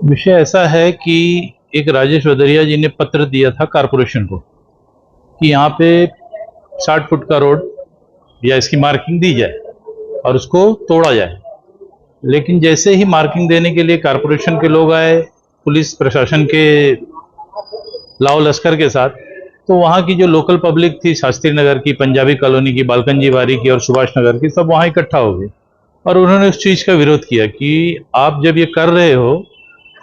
विषय ऐसा है कि एक राजेश वदरिया जी ने पत्र दिया था कारपोरेशन को कि यहाँ पे 60 फुट का रोड या इसकी मार्किंग दी जाए और उसको तोड़ा जाए। लेकिन जैसे ही मार्किंग देने के लिए कारपोरेशन के लोग आए, पुलिस प्रशासन के लाव लश्कर के साथ, तो वहाँ की जो लोकल पब्लिक थी, शास्त्री नगर की, पंजाबी कॉलोनी की, बालकंजी वारी की और सुभाष नगर की, सब वहाँ इकट्ठा हो गए और उन्होंने उस चीज़ का विरोध किया कि आप जब ये कर रहे हो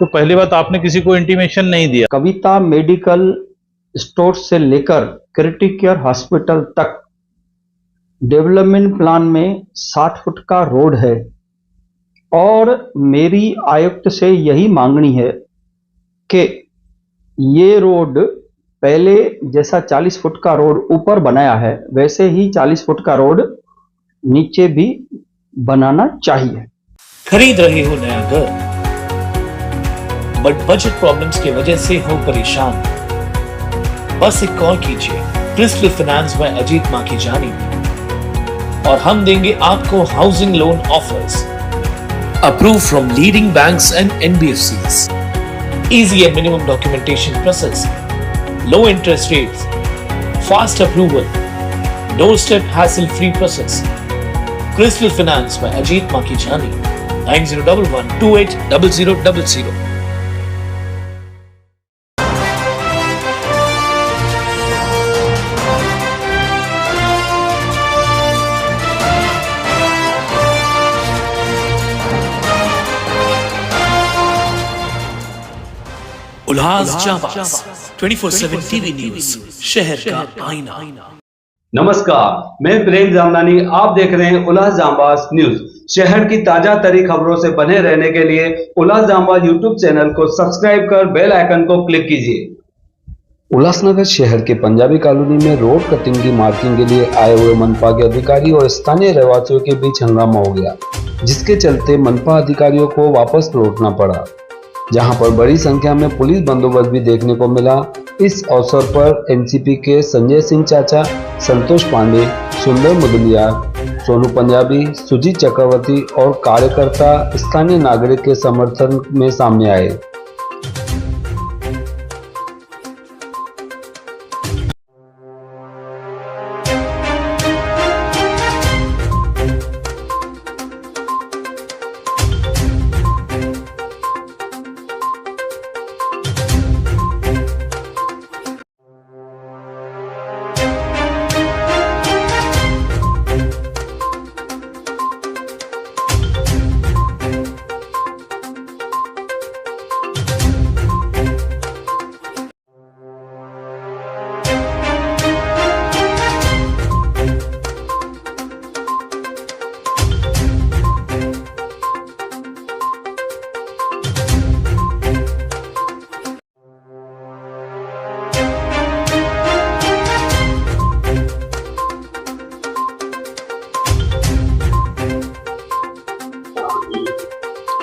तो पहली बात आपने किसी को इंटीमेशन नहीं दिया। कविता मेडिकल स्टोर से लेकर क्रिटिक केयर हॉस्पिटल तक डेवलपमेंट प्लान में 60 फुट का रोड है और मेरी आयुक्त से यही मांगनी है कि ये रोड पहले जैसा 40 फुट का रोड ऊपर बनाया है वैसे ही 40 फुट का रोड नीचे भी बनाना चाहिए। खरीद रहे हो नया घर बट बजट प्रॉब्लम्स की वजह से हो परेशान, बस एक कॉल कीजिए क्रिस्टल फाइनेंस बाय अजीत माकी जानी और हम देंगे आपको housing loan offers approve from leading banks and NBFCs, easy and minimum documentation process, low interest rates, fast approval, doorstep hassle-free process. Crystal Finance by Ajit Makijani, 9011 280000. Ullas जाबाज 24/7 TV news, शहर का आईना। नमस्कार, मैं प्रेम जामदानी, आप देख रहे हैं उल्लास जाबाज न्यूज। शहर की ताजा तरीन खबरों से बने रहने के लिए उल्लास जाबाज यूट्यूब चैनल को सब्सक्राइब कर बेल आइकन को क्लिक कीजिए। उल्लासनगर शहर के पंजाबी कॉलोनी में रोड कटिंग की मार्किंग के लिए आए हुए मनपा के अधिकारी और स्थानीय रहवासियों के बीच हंगामा हो गया, जिसके चलते मनपा अधिकारियों को वापस लौटना पड़ा, जहां पर बड़ी संख्या में पुलिस बंदोबस्त भी देखने को मिला। इस अवसर पर एनसीपी के संजय सिंह चाचा, संतोष पांडे, सुंदर मुदलिया, सोनू पंजाबी, सुजीत चक्रवर्ती और कार्यकर्ता स्थानीय नागरिक के समर्थन में सामने आए।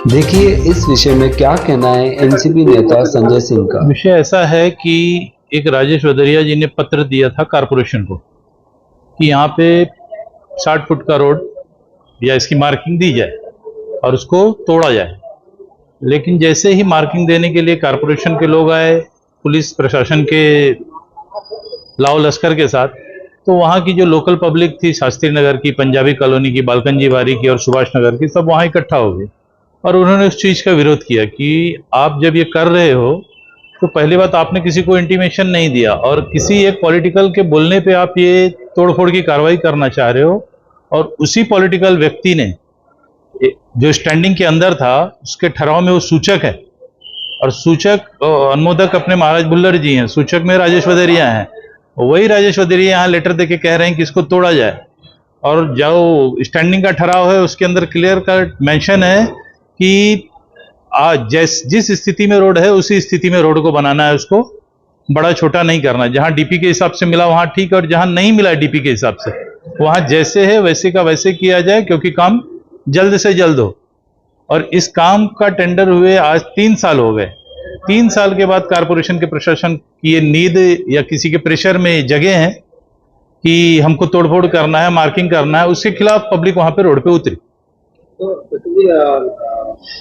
देखिए इस विषय में क्या कहना है एनसीपी नेता संजय सिंह का। विषय ऐसा है कि एक राजेश वदरिया जी ने पत्र दिया था कारपोरेशन को कि यहाँ पे 60 फुट का रोड या इसकी मार्किंग दी जाए और उसको तोड़ा जाए। लेकिन जैसे ही मार्किंग देने के लिए कारपोरेशन के लोग आए, पुलिस प्रशासन के लाव लश्कर के साथ, तो वहाँ की जो लोकल पब्लिक थी, शास्त्री नगर की, पंजाबी कॉलोनी की, बालकंजी वारी की और सुभाष नगर की, सब वहाँ इकट्ठा हो गए और उन्होंने उस चीज़ का विरोध किया कि आप जब ये कर रहे हो तो पहली बात आपने किसी को इंटीमेशन नहीं दिया और किसी एक पॉलिटिकल के बोलने पे आप ये तोड़फोड़ की कार्रवाई करना चाह रहे हो। और उसी पॉलिटिकल व्यक्ति ने जो स्टैंडिंग के अंदर था उसके ठहराव में वो सूचक है और सूचक अनुमोदक अपने महाराज बुल्लर जी हैं, सूचक में राजेश वदरिया हैं। वही राजेश वदरिया यहाँ लेटर देके कह रहे हैं कि इसको तोड़ा जाए और जो स्टैंडिंग का ठहराव है उसके अंदर क्लियर कट मेंशन है कि जिस स्थिति में रोड है उसी स्थिति में रोड को बनाना है, उसको बड़ा छोटा नहीं करना। जहां डीपी के हिसाब से मिला वहां ठीक, और जहां नहीं मिला डीपी के हिसाब से वहां जैसे है वैसे का वैसे किया जाए, क्योंकि काम जल्द से जल्द हो। और इस काम का टेंडर हुए आज 3 साल हो गए। 3 साल के बाद कारपोरेशन के प्रशासन की ये नींद या किसी के प्रेशर में जगह है कि हमको तोड़फोड़ करना है, मार्किंग करना है, उसके खिलाफ पब्लिक वहां पे रोड पे उतरी। तो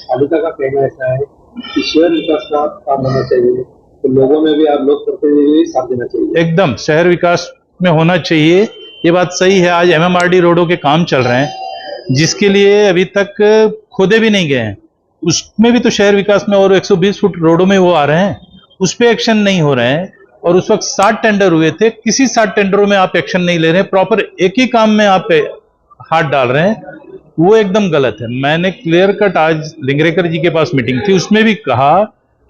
पालिका का कहना ऐसा है शहर विकास का काम होना चाहिए, तो लोगों में भी आप लोग प्रतिनिधि साथ देना चाहिए। एकदम शहर विकास में होना चाहिए, ये बात सही है। आज एमएमआरडी रोडों के काम चल रहे हैं जिसके लिए अभी तक खोदे भी नहीं गए हैं, उसमें भी तो शहर विकास में और 120 फुट रोडों में वो आ रहे हैं, उस पर एक्शन नहीं हो रहे हैं। और उस वक्त 60 टेंडर हुए थे, किसी 60 टेंडरों में आप एक्शन नहीं ले रहे हैं, प्रॉपर एक ही काम में आप हाथ डाल रहे हैं, वो एकदम गलत है। मैंने क्लियर कट आज लिंगरेकर जी के पास मीटिंग थी, उसमें भी कहा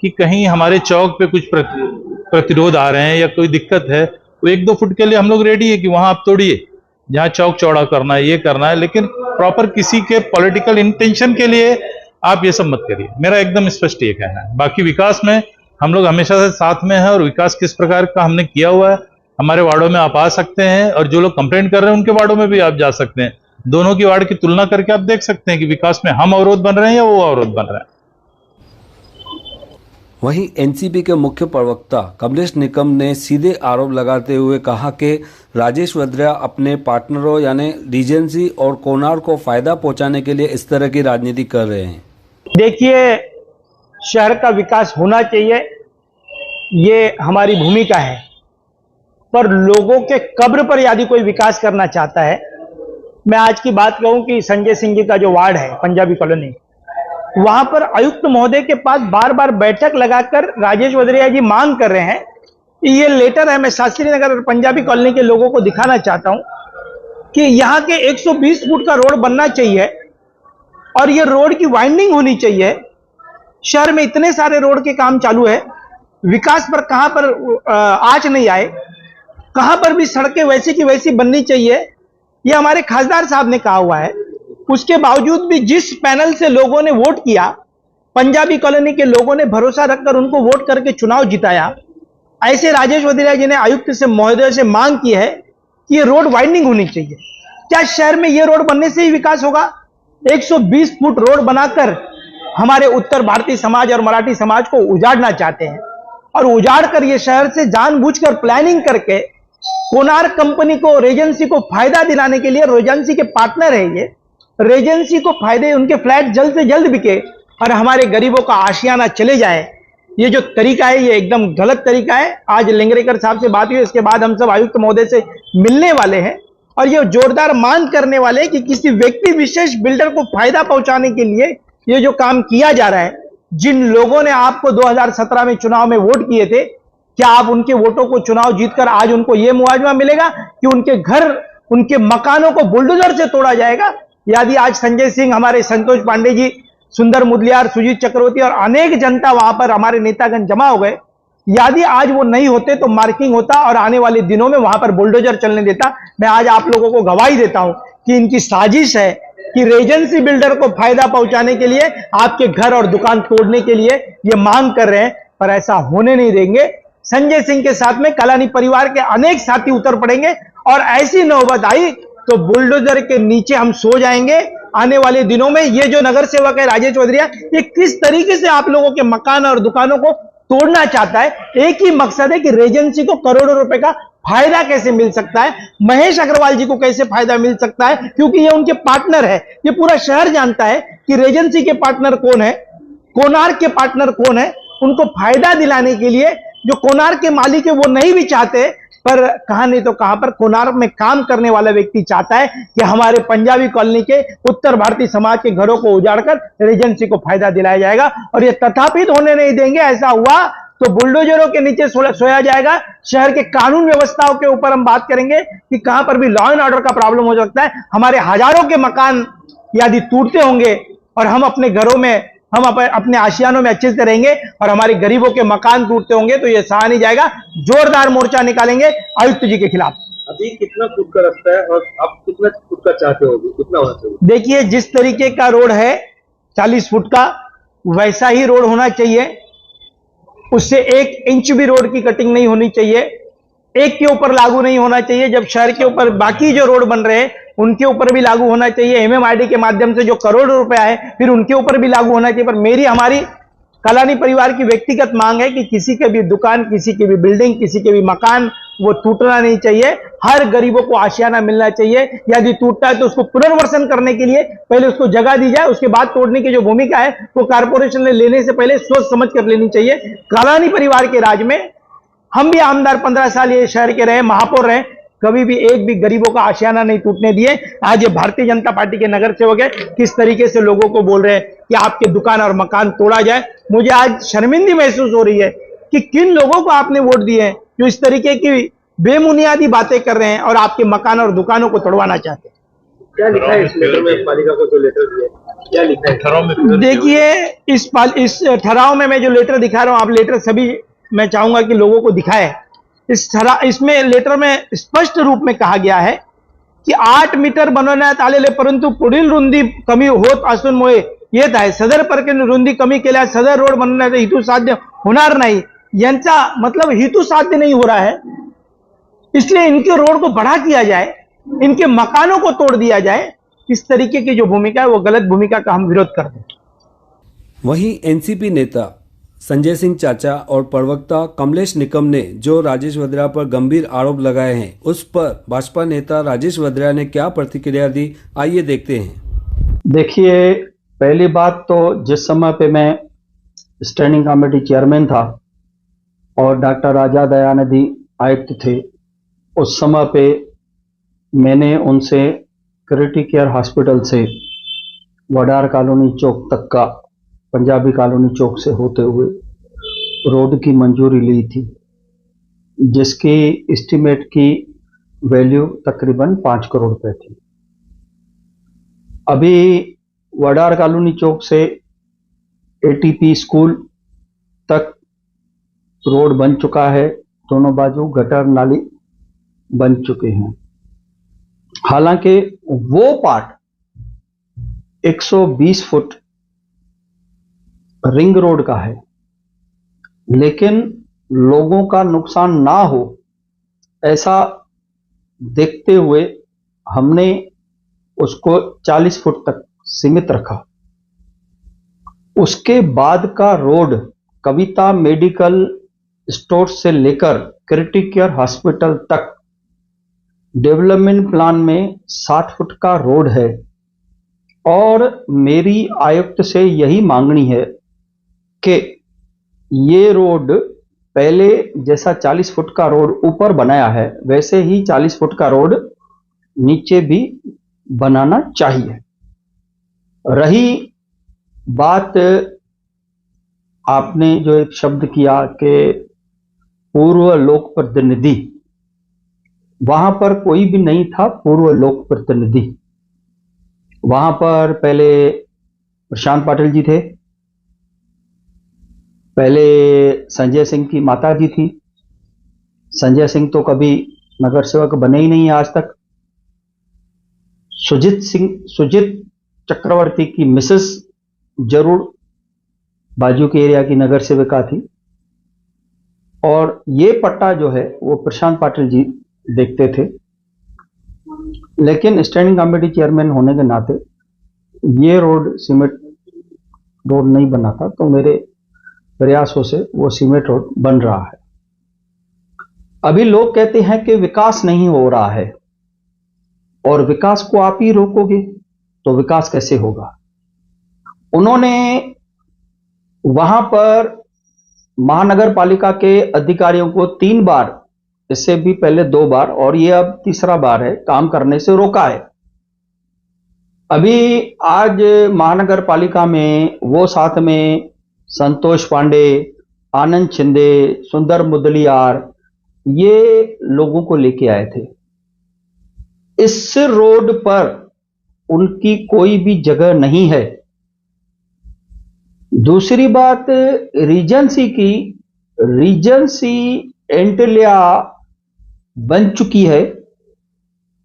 कि कहीं हमारे चौक पे कुछ प्रतिरोध आ रहे हैं या कोई दिक्कत है, वो 1-2 फुट के लिए हम लोग रेडी है कि वहां आप तोड़िए, जहां चौक चौड़ा करना है ये करना है, लेकिन प्रॉपर किसी के पॉलिटिकल इंटेंशन के लिए आप ये सब मत करिए। मेरा एकदम स्पष्ट ये कहना है। बाकी विकास में हम लोग हमेशा से साथ में हैं, और विकास किस प्रकार का हमने किया हुआ है, हमारे वार्डों में आप आ सकते हैं, और जो लोग कंप्लेंट कर रहे हैं उनके वार्डों में भी आप जा सकते हैं। दोनों की वार्ड की तुलना करके आप देख सकते हैं कि विकास में हम अवरोध बन रहे हैं या वो अवरोध बन रहे हैं। वहीं एनसीपी के मुख्य प्रवक्ता कमलेश निकम ने सीधे आरोप लगाते हुए कहा कि राजेश वद्रा अपने पार्टनरों यानी रीजेंसी और कोनार को फायदा पहुंचाने के लिए इस तरह की राजनीति कर रहे हैं। देखिए, शहर का विकास होना चाहिए, ये हमारी भूमिका है, पर लोगों के कब्र पर यदि कोई विकास करना चाहता है, मैं आज की बात कहूं कि संजय सिंह जी का जो वार्ड है पंजाबी कॉलोनी, वहां पर आयुक्त महोदय के पास बार बार बैठक लगाकर राजेश वद्रिया जी मांग कर रहे हैं कि ये लेटर है, मैं शास्त्री नगर और पंजाबी कॉलोनी के लोगों को दिखाना चाहता हूं कि यहाँ के 120 फुट का रोड बनना चाहिए और ये रोड की वाइंडिंग होनी चाहिए। शहर में इतने सारे रोड के काम चालू है, विकास पर कहां पर आंच नहीं आए, कहां पर भी सड़कें वैसी की वैसी बननी चाहिए, ये हमारे खासदार साहब ने कहा हुआ है। उसके बावजूद भी जिस पैनल से लोगों ने वोट किया, पंजाबी कॉलोनी के लोगों ने भरोसा रखकर उनको वोट करके चुनाव जिताया, ऐसे राजेश वद्रिया जी ने आयुक्त से महोदय से मांग की है कि ये रोड वाइंडिंग होनी चाहिए। क्या शहर में ये रोड बनने से ही विकास होगा? 120 फुट रोड बनाकर हमारे उत्तर भारतीय समाज और मराठी समाज को उजाड़ना चाहते हैं, और उजाड़ कर ये शहर से जानबूझकर प्लानिंग करके कोनार कंपनी को, रेजेंसी को फायदा दिलाने के लिए, रेजेंसी के पार्टनर है ये, रेजेंसी को फायदे, उनके फ्लैट जल्द से जल्द बिके और हमारे गरीबों का आशियाना चले जाए, ये जो तरीका है ये एकदम गलत तरीका है। आज लिंगरेकर साहब से बात हुई, इसके बाद हम सब आयुक्त महोदय से मिलने वाले हैं और ये जोरदार मांग करने वाले हैं कि किसी व्यक्ति विशेष बिल्डर को फायदा पहुंचाने के लिए ये जो काम किया जा रहा है, जिन लोगों ने आपको 2017 में चुनाव में वोट किए थे, क्या आप उनके वोटों को चुनाव जीतकर आज उनको यह मुआवजा मिलेगा कि उनके घर, उनके मकानों को बुलडोजर से तोड़ा जाएगा? यदि आज संजय सिंह, हमारे संतोष पांडे जी, सुंदर मुदलियार, सुजीत चक्रवर्ती और अनेक जनता वहां पर हमारे नेतागण जमा हो गए, यदि आज वो नहीं होते तो मार्किंग होता और आने वाले दिनों में वहां पर बुलडोजर चलने देता। मैं आज आप लोगों को गवाही देता हूं कि इनकी साजिश है कि रेजेंसी बिल्डर को फायदा पहुंचाने के लिए, आपके घर और दुकान तोड़ने के लिए ये मांग कर रहे हैं, पर ऐसा होने नहीं देंगे। संजय सिंह के साथ में कलानी परिवार के अनेक साथी उतर पड़ेंगे और ऐसी नौबत आई तो बुलडोजर के नीचे हम सो जाएंगे। आने वाले दिनों में ये जो नगर सेवक है राजेश वद्रिया, ये किस तरीके से आप लोगों के मकान और दुकानों को तोड़ना चाहता है। एक ही मकसद है कि रेजेंसी को करोड़ों रुपए का फायदा कैसे मिल सकता है, महेश अग्रवाल जी को कैसे फायदा मिल सकता है, क्योंकि ये उनके पार्टनर है। ये पूरा शहर जानता है कि रेजेंसी के पार्टनर कौन है, कोनार के पार्टनर कौन है। उनको फायदा दिलाने के लिए जो कोनार के मालिक है वो नहीं भी चाहते, पर कहां नहीं तो कहां पर कोनार में काम करने वाला व्यक्ति चाहता है कि हमारे पंजाबी कॉलोनी के उत्तर भारतीय समाज के घरों को उजाड़कर रेजेंसी को फायदा दिलाया जाएगा, और ये तथापित होने नहीं देंगे। ऐसा हुआ तो बुलडोजरों के नीचे सोया जाएगा। शहर के कानून व्यवस्थाओं के ऊपर हम बात करेंगे कि कहां पर भी लॉ एंड ऑर्डर का प्रॉब्लम हो सकता है। हमारे हजारों के मकान यदि टूटते होंगे और हम अपने घरों में, हम अपने आशियानों में अच्छे से रहेंगे और हमारे गरीबों के मकान टूटते होंगे तो ये सहा नहीं जाएगा। जोरदार मोर्चा निकालेंगे आयुक्त जी के खिलाफ। अभी कितना फुट का रास्ता है और आप कितना फुट का चाहते हो, कितना होना चाहिए? देखिए, जिस तरीके का रोड है 40 फुट का, वैसा ही रोड होना चाहिए। उससे 1 इंच भी रोड की कटिंग नहीं होनी चाहिए, एक के ऊपर लागू नहीं होना चाहिए। जब शहर के ऊपर बाकी जो रोड बन रहे हैं उनके ऊपर भी लागू होना चाहिए। एमएमआरडी के माध्यम से जो करोड़ों रुपए आए फिर उनके ऊपर भी लागू होना चाहिए। पर हमारी कलानी परिवार की व्यक्तिगत मांग है कि किसी के भी दुकान, किसी की भी बिल्डिंग, किसी के भी मकान वो टूटना नहीं चाहिए। हर गरीबों को आशियाना मिलना चाहिए। यदि टूटता है तो उसको पुनर्वसन करने के लिए पहले उसको जगह दी जाए, उसके बाद तोड़ने की जो भूमिका है वो कारपोरेशन ने लेने से पहले सोच समझ कर लेनी चाहिए। कालानी परिवार के राज में हम भी आमदार 15 साल ये शहर के रहे, महापौर रहे, कभी भी एक भी गरीबों का आशियाना नहीं टूटने दिए। आज ये भारतीय जनता पार्टी के नगर सेवक है, किस तरीके से लोगों को बोल रहे हैं कि आपके दुकान और मकान तोड़ा जाए। मुझे आज शर्मिंदगी महसूस हो रही है कि किन लोगों को आपने वोट दिए हैं जो इस तरीके की बेबुनियादी बातें कर रहे हैं और आपके मकान और दुकानों को तोड़वाना चाहते हैं। क्या लिखा है इस लेटर में, पालिका को जो लेटर दिया है, क्या लिखा है? देखिए इस ठहराव में मैं जो लेटर दिखा रहा हूं, आप लेटर सभी मैं चाहूंगा कि लोगों को दिखाए। इसमें लेटर में स्पष्ट रूप में कहा गया है की 8 मीटर बनवण्यात आलेले परंतु पुढील रुंदी कमी होत असूनमुळे येत आहे। सदर प्रकरणी रुंदी कमी केल्यास सदर रोड बनवण्याचा हेतू साध्य होणार नाही। यांचा मतलब हेतु साध्य नहीं हो रहा है, इसलिए इनके रोड को बढ़ा किया जाए, इनके मकानों को तोड़ दिया जाए। इस तरीके की जो भूमिका है वो गलत भूमिका का हम विरोध करते हैं। वहीं एनसीपी नेता संजय सिंह चाचा और प्रवक्ता कमलेश निकम ने जो राजेश वद्रा पर गंभीर आरोप लगाए हैं, उस पर भाजपा नेता राजेश वद्रा ने क्या प्रतिक्रिया दी, आइए देखते हैं। देखिए, पहली बात तो जिस समय पे मैं स्टैंडिंग कमेटी चेयरमैन था और डॉक्टर राजा दयानिधि आयुक्त थे, उस समय पे मैंने उनसे क्रिटिकल केयर हॉस्पिटल से वडार कॉलोनी चौक तक का पंजाबी कॉलोनी चौक से होते हुए रोड की मंजूरी ली थी, जिसकी एस्टीमेट की वैल्यू तकरीबन 5 करोड़ रुपए थी। अभी वडार कॉलोनी चौक से एटीपी स्कूल तक रोड बन चुका है, दोनों बाजू गटर नाली बन चुके हैं। हालांकि वो पार्ट 120 फुट रिंग रोड का है, लेकिन लोगों का नुकसान ना हो ऐसा देखते हुए हमने उसको 40 फुट तक सीमित रखा। उसके बाद का रोड कविता मेडिकल स्टोर से लेकर क्रिटिकल केयर हॉस्पिटल तक डेवलपमेंट प्लान में 60 फुट का रोड है और मेरी आयुक्त से यही मांगनी है कि ये रोड पहले जैसा 40 फुट का रोड ऊपर बनाया है वैसे ही 40 फुट का रोड नीचे भी बनाना चाहिए। रही बात आपने जो एक शब्द किया कि पूर्व लोक प्रतिनिधि, वहां पर कोई भी नहीं था पूर्व लोक प्रतिनिधि। वहां पर पहले प्रशांत पाटिल जी थे, पहले संजय सिंह की माता जी थी। संजय सिंह तो कभी नगर सेवक बने ही नहीं आज तक। सुजित चक्रवर्ती की मिसेस जरूर बाजू के एरिया की नगर सेविका थी और ये पट्टा जो है वो प्रशांत पाटिल जी देखते थे। लेकिन स्टैंडिंग कमेटी चेयरमैन होने के नाते ये रोड सीमेंट रोड नहीं बना था, तो मेरे प्रयासों से वो सीमेंट रोड बन रहा है। अभी लोग कहते हैं कि विकास नहीं हो रहा है और विकास को आप ही रोकोगे तो विकास कैसे होगा। उन्होंने वहां पर महानगर पालिका के अधिकारियों को 3 बार, इससे भी पहले 2 बार और ये अब तीसरा बार है, काम करने से रोका है। अभी आज महानगर पालिका में वो साथ में संतोष पांडे, आनंद शिंदे, सुंदर मुदलियार, ये लोगों को लेके आए थे। इस रोड पर उनकी कोई भी जगह नहीं है। दूसरी बात रीजेंसी की, रीजेंसी एंटिलिया बन चुकी है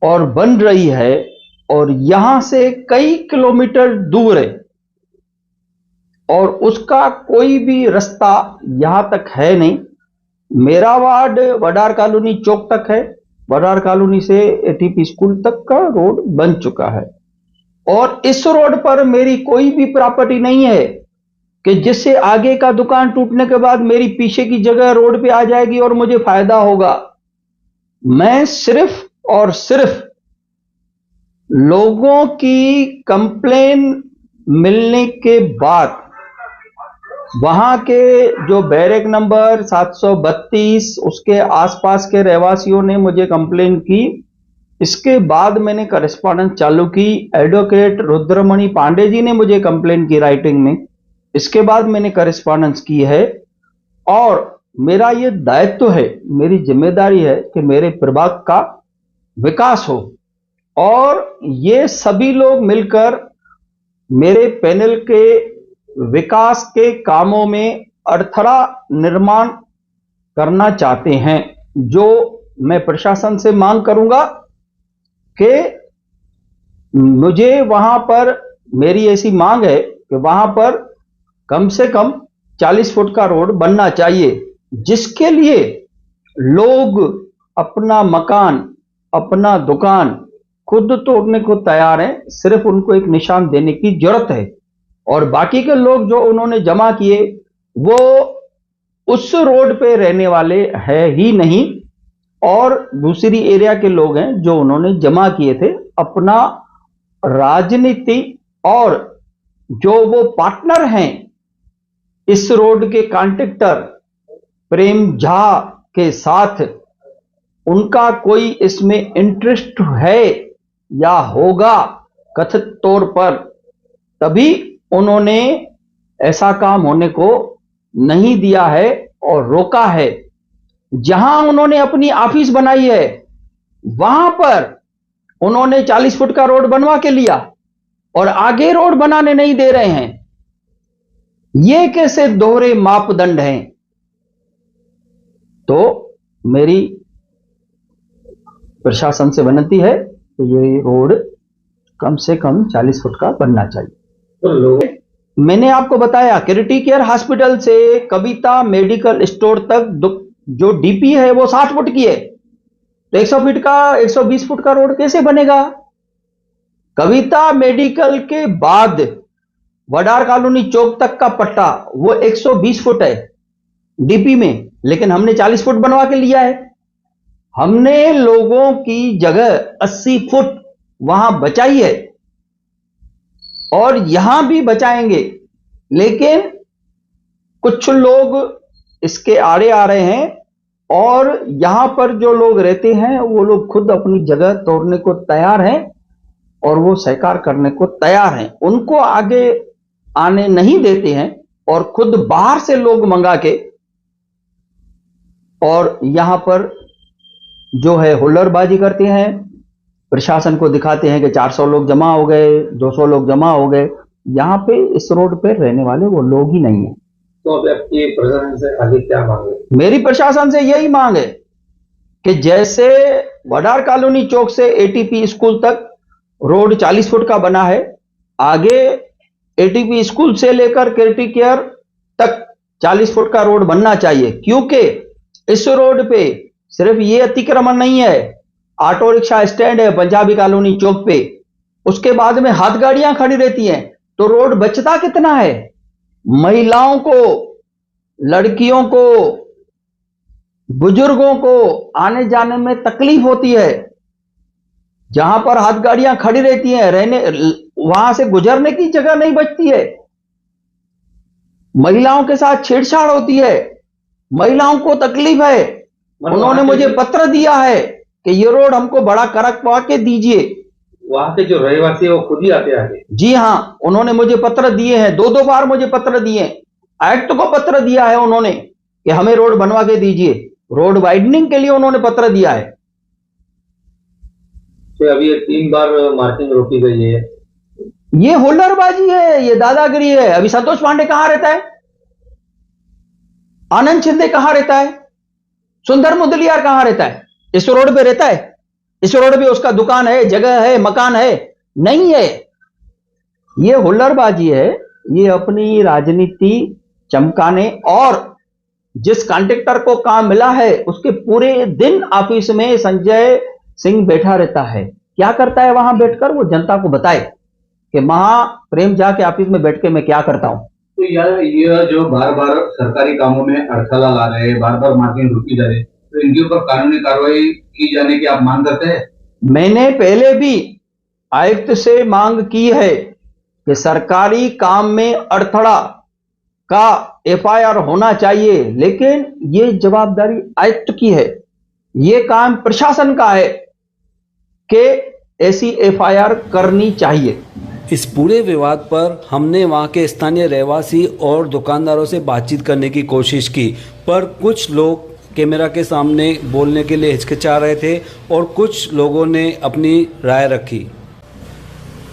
और बन रही है और यहां से कई किलोमीटर दूर है और उसका कोई भी रास्ता यहां तक है नहीं। मेरा वार्ड वडार कॉलोनी चौक तक है, वडार कॉलोनी से एटीपी स्कूल तक का रोड बन चुका है और इस रोड पर मेरी कोई भी प्रॉपर्टी नहीं है कि जिससे आगे का दुकान टूटने के बाद मेरी पीछे की जगह रोड पे आ जाएगी और मुझे फायदा होगा। मैं सिर्फ और सिर्फ लोगों की कंप्लेन मिलने के बाद वहां के जो बैरक नंबर 732 उसके आसपास के रहवासियों ने मुझे कंप्लेन की। इसके बाद मैंने करस्पॉन्डेंस चालू की। एडवोकेट रुद्रमणि पांडे जी ने मुझे कंप्लेन की राइटिंग में। इसके बाद मैंने करस्पॉन्डेंस की है और मेरा ये दायित्व है, मेरी जिम्मेदारी है कि मेरे प्रभाग का विकास हो और ये सभी लोग मिलकर मेरे पैनल के विकास के कामों में अड़थड़ा निर्माण करना चाहते हैं। जो मैं प्रशासन से मांग करूंगा कि मुझे वहां पर, मेरी ऐसी मांग है कि वहां पर कम से कम 40 फुट का रोड बनना चाहिए, जिसके लिए लोग अपना मकान, अपना दुकान खुद तोड़ने को तैयार हैं। सिर्फ उनको एक निशान देने की जरूरत है और बाकी के लोग जो उन्होंने जमा किए वो उस रोड पे रहने वाले हैं ही नहीं और दूसरी एरिया के लोग हैं जो उन्होंने जमा किए थे अपना राजनीति और जो वो पार्टनर हैं इस रोड के कॉन्ट्रैक्टर प्रेम झा के साथ, उनका कोई इसमें इंटरेस्ट है या होगा कथित तौर पर, तभी उन्होंने ऐसा काम होने को नहीं दिया है और रोका है। जहां उन्होंने अपनी ऑफिस बनाई है वहां पर उन्होंने 40 फुट का रोड बनवा के लिया और आगे रोड बनाने नहीं दे रहे हैं। ये कैसे दोहरे मापदंड हैं? तो मेरी प्रशासन से विनती है कि ये रोड कम से कम 40 फुट का बनना चाहिए। मैंने आपको बताया क्रिटिकल केयर हॉस्पिटल से कविता मेडिकल स्टोर तक जो डीपी है वो 60 फुट की है, तो 120 फुट का रोड कैसे बनेगा? कविता मेडिकल के बाद वडार कॉलोनी चौक तक का पट्टा वो 120 फुट है डीपी में, लेकिन हमने 40 फुट बनवा के लिया है। हमने लोगों की जगह 80 फुट वहां बचाई है और यहां भी बचाएंगे, लेकिन कुछ लोग इसके आड़े आ रहे हैं और यहां पर जो लोग रहते हैं वो लोग खुद अपनी जगह तोड़ने को तैयार हैं और वो सहकार करने को तैयार हैं। उनको आगे आने नहीं देते हैं और खुद बाहर से लोग मंगा के और यहां पर जो है हुल्लड़बाजी करते हैं। प्रशासन को दिखाते हैं कि 400 लोग जमा हो गए, 200 लोग जमा हो गए। यहाँ पे इस रोड पे रहने वाले वो लोग ही नहीं है। तो अब आपकी प्रशासन से आगे क्या मांग है? मेरी प्रशासन से यही मांग है कि जैसे वडार कॉलोनी चौक से एटीपी स्कूल तक रोड 40 फुट का बना है, आगे एटीपी स्कूल से लेकर क्रिटिकल केयर तक 40 फुट का रोड बनना चाहिए, क्योंकि इस रोड पे सिर्फ ये अतिक्रमण नहीं है, ऑटो रिक्शा स्टैंड है पंजाबी कॉलोनी चौक पे, उसके बाद में हाथ गाड़ियां खड़ी रहती हैं, तो रोड बचता कितना है? महिलाओं को, लड़कियों को, बुजुर्गों को आने जाने में तकलीफ होती है। जहां पर हाथ गाड़ियां खड़ी रहती हैं, रहने वहां से गुजरने की जगह नहीं बचती है। महिलाओं के साथ छेड़छाड़ होती है, महिलाओं को तकलीफ है। उन्होंने मुझे पत्र दिया है कि ये रोड हमको बड़ा करकवा के दीजिए। वहां के जो रहवासी है वो खुद ही आते आगे? जी हाँ, उन्होंने मुझे पत्र दिए हैं, 2 बार मुझे पत्र दिए। एक्ट को पत्र दिया है उन्होंने कि हमें रोड बनवा के दीजिए, रोड वाइडनिंग के लिए उन्होंने पत्र दिया है। तो अभी ये 3 बार मार्किंग रोकी गई है। ये हुल्लड़बाजी है, ये दादागिरी है। अभी संतोष पांडे कहां रहता है? आनंद शिंदे कहां रहता है? सुंदर मुदलियार कहां रहता है? इस रोड पे रहता है? इस रोड पे उसका दुकान है, जगह है, मकान है? नहीं है। ये हुल्लड़बाजी है, ये अपनी राजनीति चमकाने और जिस कॉन्ट्रैक्टर को काम मिला है उसके पूरे दिन ऑफिस में संजय सिंह बैठा रहता है। क्या करता है वहां बैठकर? वो जनता को बताए कि महा प्रेम झा के ऑफिस में बैठ के मैं क्या करता हूं। तो यार ये जो बार बार सरकारी कामों में अड़थला ला रहे हैं, बार बार मार्किंग रोकी जा रही है, तो इनके ऊपर कानूनी कार्रवाई की जाने की आप मांग करते हैं? मैंने पहले भी आयुक्त से मांग की है कि सरकारी काम में अड़थड़ा का एफआईआर होना चाहिए, लेकिन ये जवाबदारी आयुक्त की है, ये काम प्रशासन का है कि ऐसी एफआईआर करनी चाहिए। इस पूरे विवाद पर हमने वहां के स्थानीय रहवासी और दुकानदारों से बातचीत करने की कोशिश की, पर कुछ लोग कैमरा के सामने बोलने के लिए हिचकिचा रहे थे और कुछ लोगों ने अपनी राय रखी।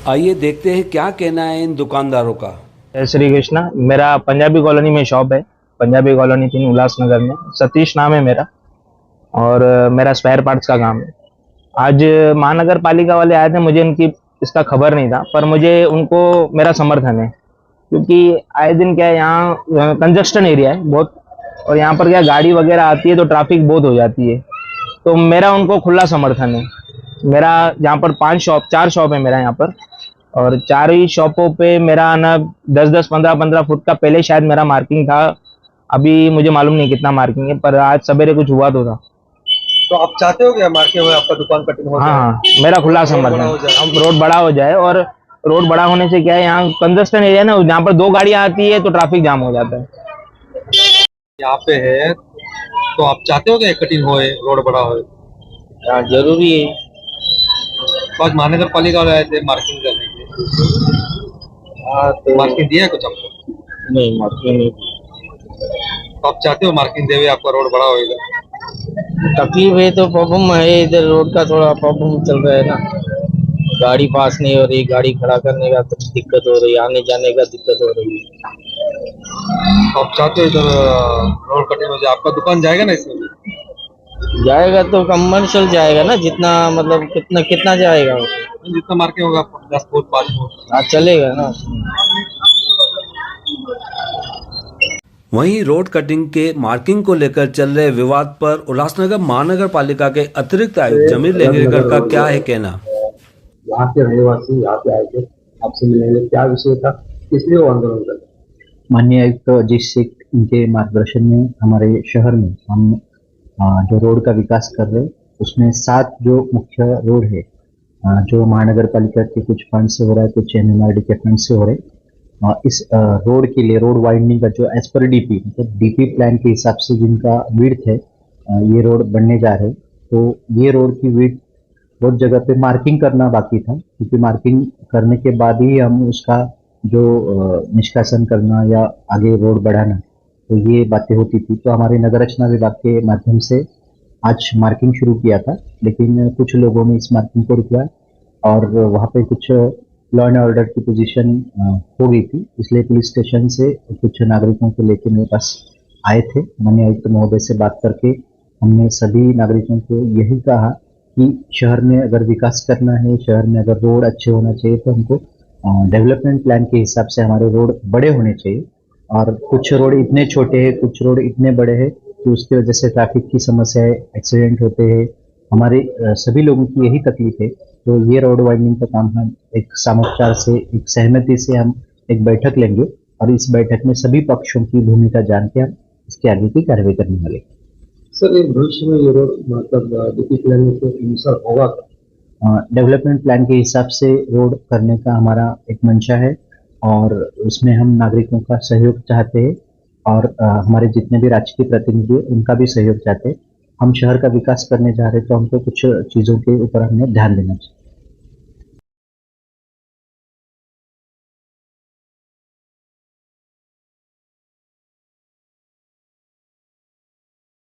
आइए देखते हैं क्या कहना है इन दुकानदारों का। जय श्री कृष्णा। मेरा पंजाबी कॉलोनी में शॉप है, पंजाबी कॉलोनी 3 उल्लासनगर में। सतीश नाम है मेरा और मेरा स्पेयर पार्ट्स का काम है। आज महानगर पालिका वाले आए थे, मुझे उनकी इसका खबर नहीं था, पर मुझे उनको मेरा समर्थन है, क्योंकि आए दिन क्या है, यहाँ कंजस्टन एरिया है बहुत, और यहाँ पर क्या गाड़ी वगैरह आती है तो ट्रैफिक बहुत हो जाती है, तो मेरा उनको खुला समर्थन है। मेरा यहाँ पर 4 शॉप है मेरा यहाँ पर, और 4 ही शॉपों पे मेरा ना 10-10, 15-15 फुट का पहले शायद मेरा मार्किंग था, अभी मुझे मालूम नहीं कितना मार्किंग है, पर आज सवेरे कुछ हुआ तो था। तो आप चाहते हो क्या मार्केट में आपका दुकान कटिंग हो जाए? हाँ, मेरा खुला समर्थन, अब रोड बड़ा हो जाए, और रोड बड़ा होने से क्या है, यहाँ कंजस्टन एरिया ना, यहाँ पर 2 गाड़ियाँ आती है तो ट्रैफिक जाम हो जाता है। यहाँ पे है तो आप चाहते हो क्या कटिंग होए, रोड बड़ा होए? हाँ, जरूरी है। तो आज महानगर पालिका वाले आए थे मार्किंग करने के लिए। हाँ, तो मार्किंग दिया है कुछ आपको? नहीं, मार्किंग नहीं। तो आप चाहते हो मार्किंग देवे, आपका रोड बड़ा होएगा? तकलीफ है तो प्रॉब्लम है, इधर रोड का थोड़ा प्रॉब्लम चल रहा है ना, गाड़ी पास नहीं हो रही, गाड़ी खड़ा करने का कुछ दिक्कत हो रही है, आने जाने का दिक्कत हो रही है। तो आप चाहते हो इधर रोड कटिंग हो जाए, आपका दुकान जाएगा ना इसमें? जाएगा तो कमर्शियल जाएगा ना, जितना मतलब कितना जाएगा, जितना मार्किंग होगा 10 फुट 5 फुट। हाँ, चलेगा ना। वहीं रोड कटिंग के मार्किंग को लेकर चल रहे विवाद पर उल्लासनगर महानगर पालिका के अतिरिक्त आयुक्त जमीर लेंगरेकर का क्या है कहना। यहाँ के रहवासी यहाँ पे आए थे, आपसे मिलेंगे, क्या विषय था, किसलिए वो आंदोलन कर? माननीय आयुक्त अजीत सिंह के मार्गदर्शन में हमारे शहर में हम जो रोड का विकास कर रहे हैं, उसमें 7 जो मुख्य रोड है जो महानगर पालिका के कुछ फंड से हो रहा है, कुछ एमएमआरडी के फंड से हो रहे हैं। इस रोड के लिए रोड वाइडनिंग का जो एज पर डीपी, मतलब डीपी प्लान के हिसाब से जिनका विड्थ है, ये रोड बनने जा रहे हैं, तो ये रोड की विड्थ बहुत जगह पे मार्किंग करना बाकी था, क्योंकि मार्किंग करने के बाद ही हम उसका जो निष्कासन करना या आगे रोड बढ़ाना, तो ये बातें होती थी। तो हमारे नगर रचना विभाग के माध्यम से आज मार्किंग शुरू किया था, लेकिन कुछ लोगों ने इस मार्किंग को रोका और वहाँ पे कुछ लॉ एंड ऑर्डर की पोजीशन हो गई थी, इसलिए पुलिस स्टेशन से कुछ नागरिकों को लेकर मेरे पास आए थे। माननीय आयुक्त महोदय से बात करके हमने सभी नागरिकों को यही कहा कि शहर में अगर विकास करना है, शहर में अगर रोड अच्छे होना चाहिए, तो हमको डेवलपमेंट प्लान के हिसाब से हमारे रोड बड़े होने चाहिए। और कुछ रोड इतने छोटे हैं, कुछ रोड इतने बड़े हैं कि उसकी वजह से ट्रैफिक की समस्या है, एक्सीडेंट होते हैं, हमारे सभी लोगों की यही तकलीफ है। तो ये रोड वाइडनिंग का काम हम एक सामोपचार से, एक सहमति से हम एक बैठक लेंगे, और इस बैठक में सभी पक्षों की भूमिका जान के हम इसके आगे की कार्रवाई करने वाले। सर, ये भविष्य में ये रोड मतलब डीपी प्लान के अनुसार होगा? डेवलपमेंट प्लान के हिसाब से रोड करने का हमारा एक मंशा है, और उसमें हम नागरिकों का सहयोग चाहते हैं, और हमारे जितने भी राजकीय प्रतिनिधि हैं उनका भी सहयोग चाहते हैं। हम शहर का विकास करने जा रहे हैं, तो हमको कुछ चीज़ों के ऊपर हमें ध्यान देना चाहिए।